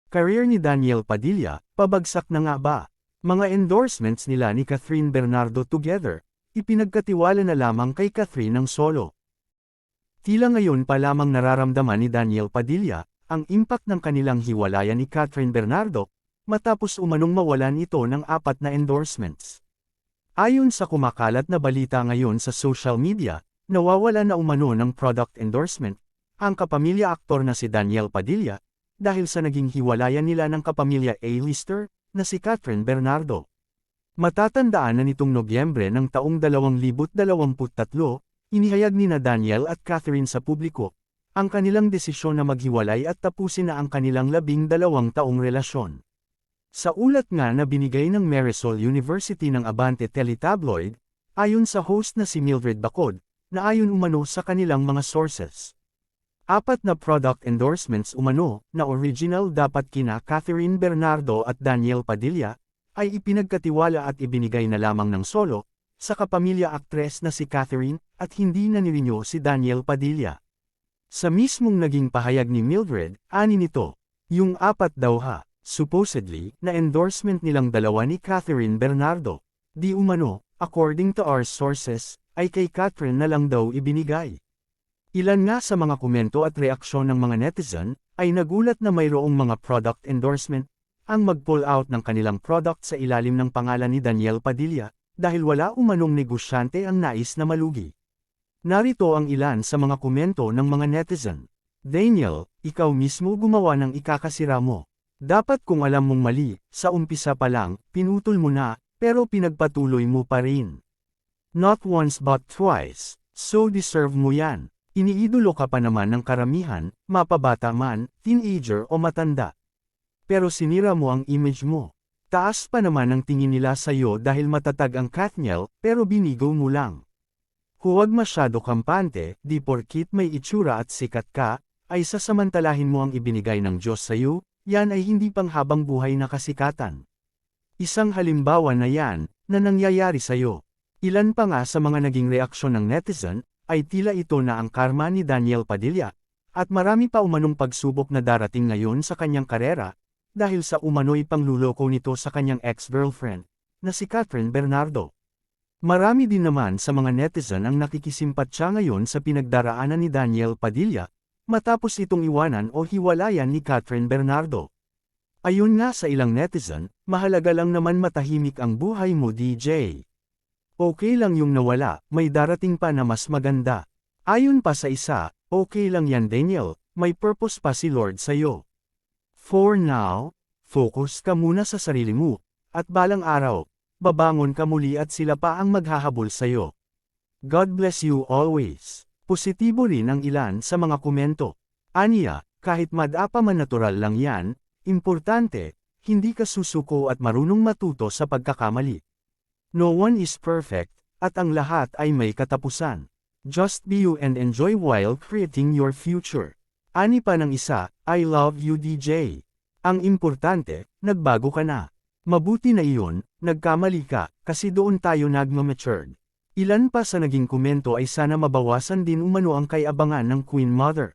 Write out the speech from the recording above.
Career ni Daniel Padilla, pabagsak na nga ba? Mga endorsements nila ni Catherine Bernardo together, ipinagkatiwala na lamang kay Catherine ng solo. Tila ngayon pa lamang nararamdaman ni Daniel Padilla, ang impact ng kanilang hiwalayan ni Catherine Bernardo, matapos umanong mawalan ito ng 4 na endorsements. Ayon sa kumakalat na balita ngayon sa social media, nawawala na umano ng product endorsement, ang kapamilya aktor na si Daniel Padilla, dahil sa naging hiwalayan nila ng kapamilya A-lister, na si Catherine Bernardo. Matatandaan na nitong Nobyembre ng taong 2023, inihayag ni na Daniel at Catherine sa publiko, ang kanilang desisyon na maghiwalay at tapusin na ang kanilang 12 taong relasyon. Sa ulat nga na binigay ng Marisol University ng Abante Teletabloid, ayon sa host na si Mildred Bacod, na ayon umano sa kanilang mga sources. 4 na product endorsements umano, na original dapat kina Catherine Bernardo at Daniel Padilla, ay ipinagkatiwala at ibinigay na lamang ng solo, sa kapamilya aktres na si Catherine, at hindi na nirenew si Daniel Padilla. Sa mismong naging pahayag ni Mildred, ani nito, yung 4 daw supposedly, na endorsement nilang dalawa ni Catherine Bernardo, di umano, according to our sources, ay kay Catherine na lang daw ibinigay. Ilan nga sa mga komento at reaksyon ng mga netizen, ay nagulat na mayroong mga product endorsement, ang mag-pull out ng kanilang product sa ilalim ng pangalan ni Daniel Padilla, dahil wala umanong negosyante ang nais na malugi. Narito ang ilan sa mga komento ng mga netizen. Daniel, ikaw mismo gumawa ng ikakasira mo. Dapat kung alam mong mali, sa umpisa pa lang, pinutol mo na, pero pinagpatuloy mo pa rin. Not once but twice, so deserve mo yan. Iniidolo ka pa naman ng karamihan, mapabata man, teenager o matanda. Pero sinira mo ang image mo. Taas pa naman ang tingin nila sa'yo dahil matatag ang Katniel, pero binigo mo lang. Huwag masyado kampante, di porkit may itsura at sikat ka, ay sasamantalahin mo ang ibinigay ng Diyos sa'yo, yan ay hindi pang habang buhay na kasikatan. Isang halimbawa na yan, na nangyayari sa'yo. Ilan pa nga sa mga naging reaksyon ng netizen, ay tila ito na ang karma ni Daniel Padilla, at marami pa umanong pagsubok na darating ngayon sa kanyang karera, dahil sa umano'y pangluloko nito sa kanyang ex-girlfriend, na si Catherine Bernardo. Marami din naman sa mga netizen ang nakikisimpatya ngayon sa pinagdaraanan ni Daniel Padilla, matapos itong iwanan o hiwalayan ni Catherine Bernardo. Ayon nga sa ilang netizen, mahalaga lang naman matahimik ang buhay mo DJ. Okay lang yung nawala, may darating pa na mas maganda. Ayon pa sa isa, okay lang yan Daniel, may purpose pa si Lord sa'yo. For now, focus ka muna sa sarili mo, at balang araw, babangon ka muli at sila pa ang maghahabol sa'yo. God bless you always. Positibo rin ang ilan sa mga komento. Aniya, kahit madapa man natural lang yan, importante, hindi ka susuko at marunong matuto sa pagkakamali. No one is perfect, at ang lahat ay may katapusan. Just be you and enjoy while creating your future. Ani pa ng isa, I love you DJ. Ang importante, nagbago ka na. Mabuti na iyon, nagkamali ka, kasi doon tayo nagmamatured. Ilan pa sa naging komento ay sana mabawasan din umano ang kay-abangan ng Queen Mother.